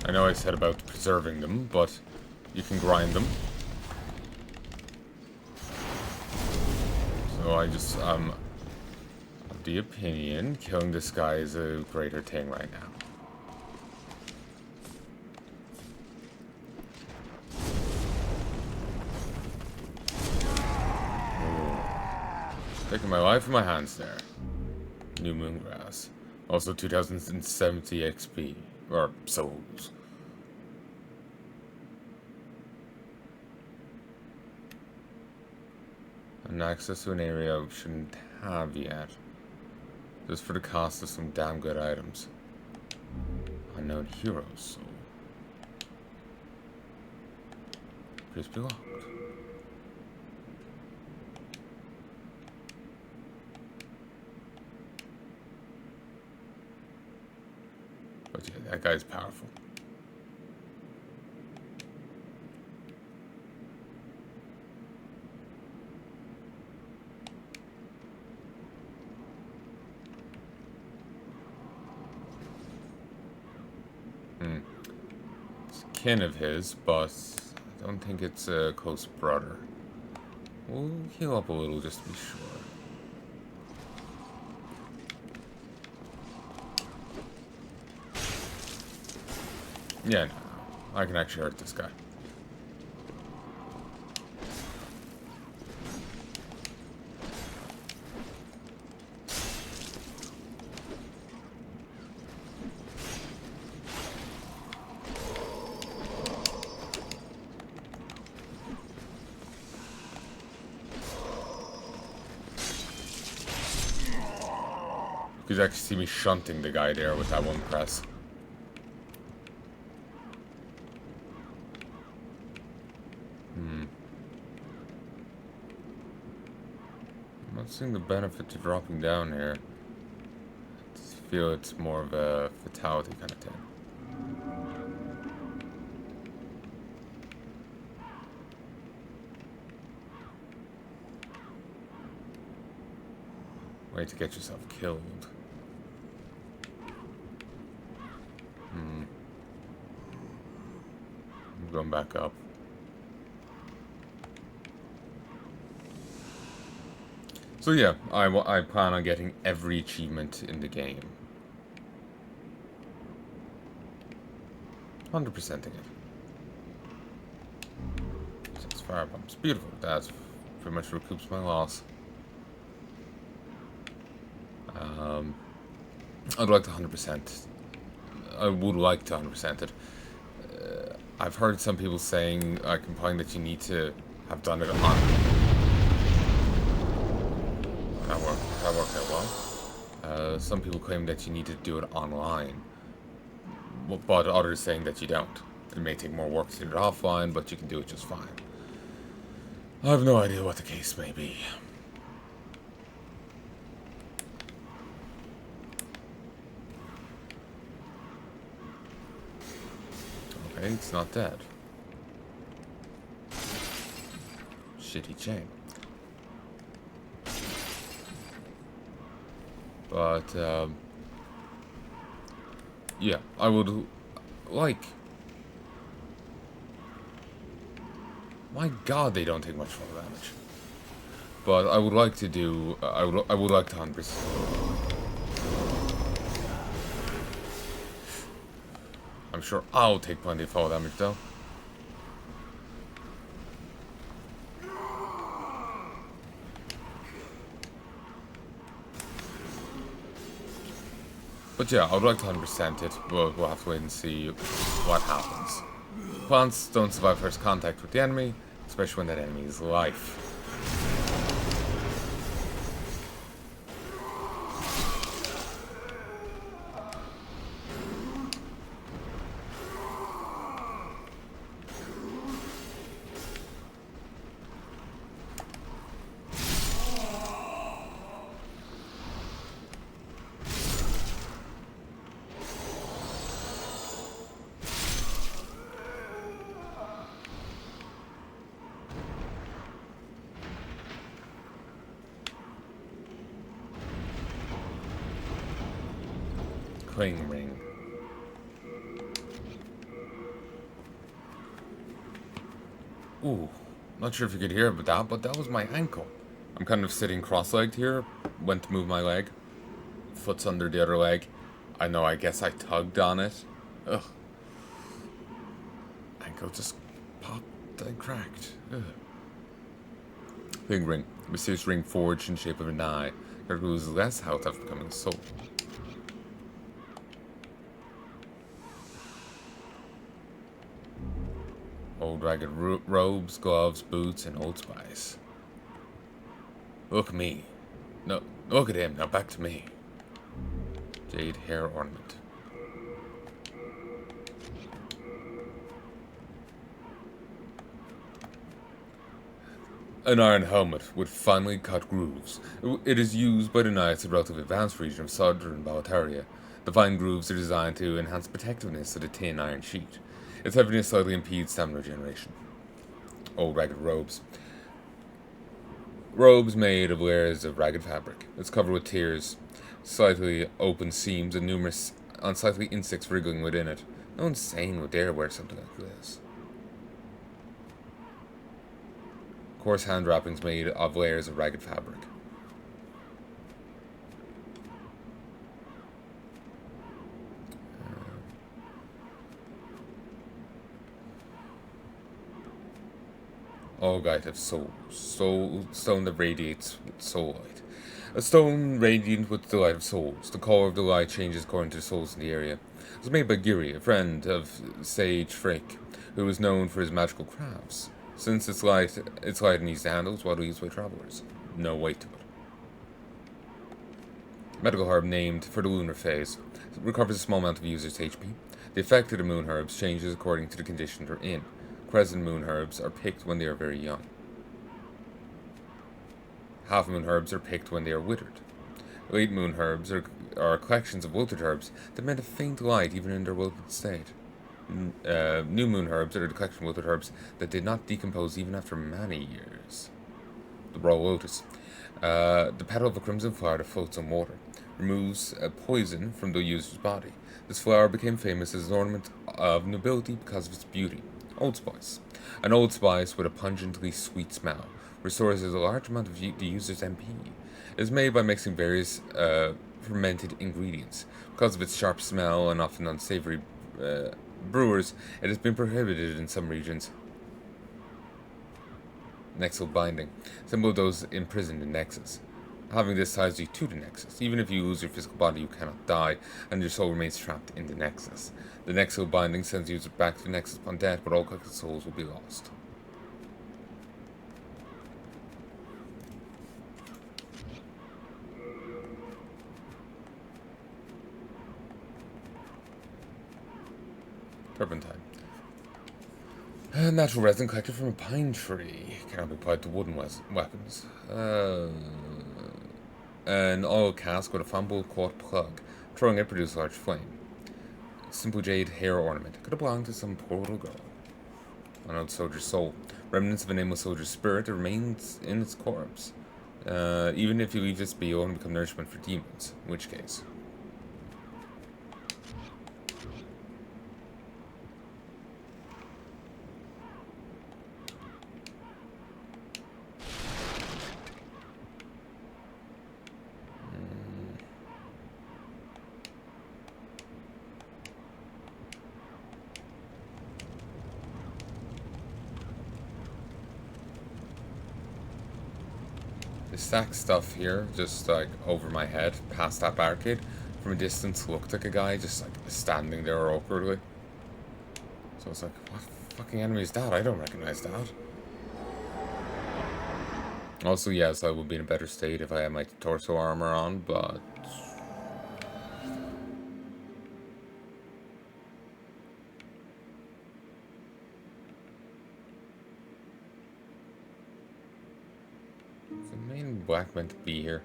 I know I said about preserving them, but you can grind them. So I just, of the opinion, killing this guy is a greater thing right now. Ooh. Taking my life in my hands there. New Moongrass. Also 2070 XP. Or souls. And access to an area we shouldn't have yet. Just for the cost of some damn good items. Unknown heroes, so. Please be locked. But yeah, that guy's powerful. It's kin of his, but I don't think it's a close brother. We'll heal up a little just to be sure. Yeah, no, I can actually hurt this guy. You could actually see me shunting the guy there with that one press. I'm not seeing the benefit to dropping down here. I just feel it's more of a fatality kind of thing. Way to get yourself killed. I'm going back up. So yeah, I plan on getting every achievement in the game. 100%ing it. 6 fire bombs. Beautiful. That's pretty much recoups my loss. I'd like to 100%. I would like to 100% it. I've heard some people saying, I can find that you need to have done it on... That worked out well. Some people claim that you need to do it online, but others saying that you don't. It may take more work to do it offline, but you can do it just fine. I have no idea what the case may be. Okay, it's not dead. Shitty chain. But, yeah, I would like... My god, they don't take much fall damage. But I would like to do... I would like to 100%. I'm sure I'll take plenty of fall damage, though. But yeah, I would like to 100% it, but we'll have to wait and see what happens. Plants don't survive first contact with the enemy, especially when that enemy is life. Cling ring. Ooh, not sure if you could hear about that, but that was my ankle. I'm kind of sitting cross-legged here, went to move my leg. Foot's under the other leg. I know, I guess I tugged on it. Ugh. Ankle just popped and cracked. Ugh. Cling ring. Mysterious ring forged in shape of an eye. It loses less health after becoming a soul. Old ragged robes, gloves, boots, and Old Spice. Look at me. No, look at him. Now back to me. Jade hair ornament. An iron helmet with finely cut grooves. It is used by the knights of a relatively advanced region of southern Boletaria. The fine grooves are designed to enhance protectiveness of the tin iron sheet. Its heaviness slightly impedes stamina regeneration. Old ragged robes. Robes made of layers of ragged fabric. It's covered with tears, slightly open seams, and numerous unsightly insects wriggling within it. No one sane would dare wear something like this. Coarse hand wrappings made of layers of ragged fabric. All guide have souls. Stone that radiates with soul light. A stone radiant with the light of souls. The color of the light changes according to the souls in the area. It was made by Giri, a friend of Sage Frick, who was known for his magical crafts. Since its light in these handles while these way travelers. No weight to it. Medical herb named for the lunar phase. It recovers a small amount of user's HP. The effect of the moon herbs changes according to the condition they're in. Crescent moon herbs are picked when they are very young. Half moon herbs are picked when they are withered. Late moon herbs are collections of wilted herbs that emit a faint light even in their wilted state. New moon herbs are the collection of wilted herbs that did not decompose even after many years. the Royal Lotus. The petal of a crimson flower that floats on water removes a poison from the user's body. This flower became famous as an ornament of nobility because of its beauty. Old Spice. An Old Spice with a pungently sweet smell restores a large amount of the user's MP. It is made by mixing various fermented ingredients. Because of its sharp smell and often unsavory brewers, it has been prohibited in some regions. Nexal binding. Symbol of those imprisoned in Nexus. Having this ties you to the Nexus. Even if you lose your physical body, you cannot die, and your soul remains trapped in the Nexus. The Nexal binding sends you back to the Nexus upon death, but all collected souls will be lost. Turpentine. Natural resin collected from a pine tree. Cannot be applied to wooden weapons. An oil cask with a flammable quart plug. Throwing it produces a large flame. Simple jade hair ornament. Could have belonged to some poor little girl. An old soldier's soul. Remnants of a nameless soldier's spirit that remains in its corpse. Even if you leave this be, you'll only become nourishment for demons. In which case. Stack stuff here, just like over my head, past that barricade. From a distance, looked like a guy just like standing there awkwardly. So it's like, what fucking enemy is that? I don't recognize that. Also, yes, I would be in a better state if I had my torso armor on, but Black meant to be here.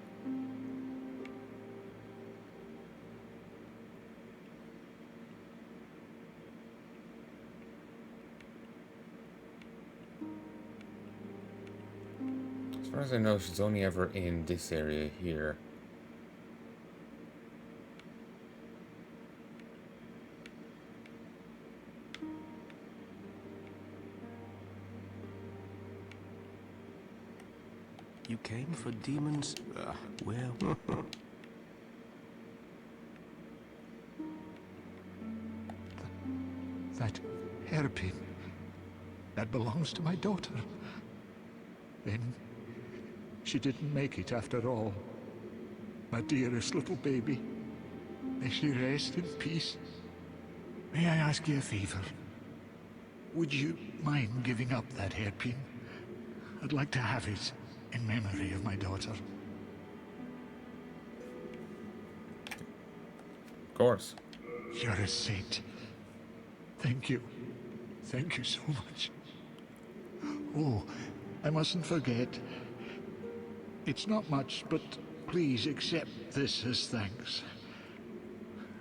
As far as I know, she's only ever in this area here. You came for demons? Where? That hairpin, that belongs to my daughter. Then she didn't make it after all. My dearest little baby. May she rest in peace. May I ask you a favor? Would you mind giving up that hairpin? I'd like to have it in memory of my daughter. Of course. You're a saint. Thank you. Thank you so much. Oh, I mustn't forget. It's not much, but please accept this as thanks.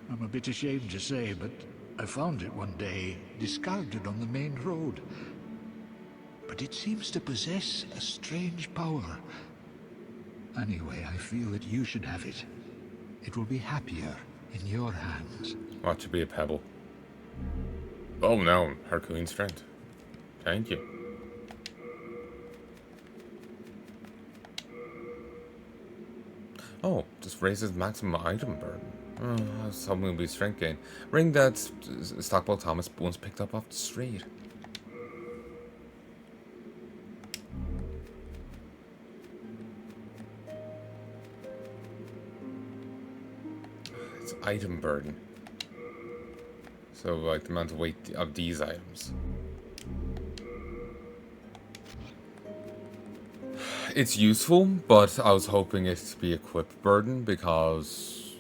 I'm a bit ashamed to say, but I found it one day, discarded on the main road. But it seems to possess a strange power. Anyway, I feel that you should have it. It will be happier in your hands. Watch it be a pebble. Oh no, Herculean strength. Thank you. Oh, just raises maximum item burden. Oh, something will be strength gain. Ring that Stockpile Thomas once picked up off the street. It's item burden. So, like, the amount of weight of these items. It's useful, but I was hoping it to be equip burden, because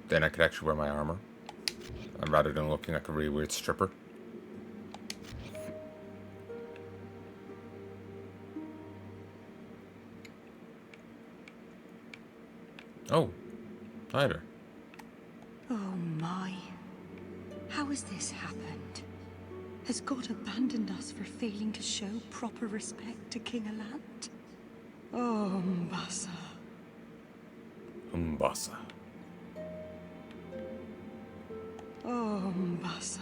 then I could actually wear my armor. And rather than looking like a really weird stripper. Oh, neither. Oh my. How has this happened? Has God abandoned us for failing to show proper respect to King Alant? Oh, Mbasa. Umbasa. Oh, Mbasa.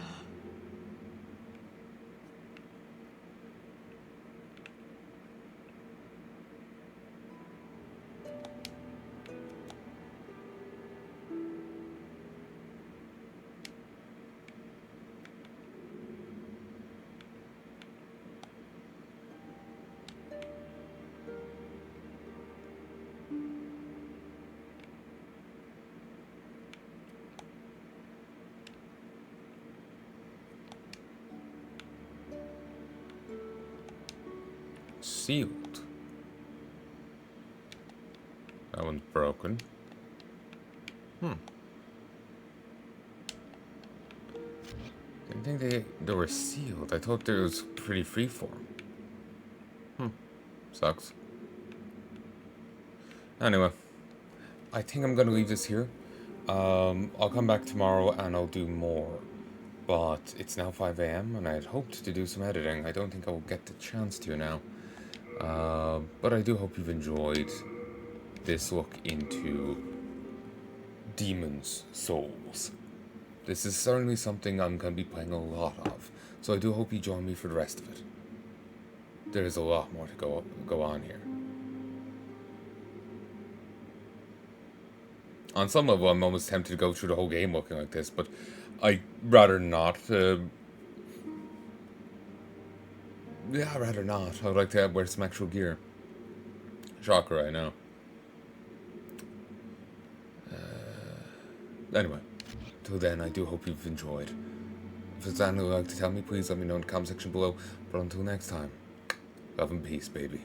Sealed. That one's broken. Didn't think they were sealed. I thought there was pretty freeform. Sucks. Anyway, I think I'm gonna leave this here. I'll come back tomorrow and I'll do more. But it's now 5 a.m. and I had hoped to do some editing. I don't think I'll get the chance to now. But I do hope you've enjoyed this look into Demon's Souls. This is certainly something I'm going to be playing a lot of, so I do hope you join me for the rest of it. There is a lot more to go on here. On some level, I'm almost tempted to go through the whole game looking like this, but I'd rather not. Yeah, I'd rather not. I would like to wear some actual gear. Shocker, I know. Anyway, till then, I do hope you've enjoyed. If there's anything you'd like to tell me, please let me know in the comment section below. But until next time, love and peace, baby.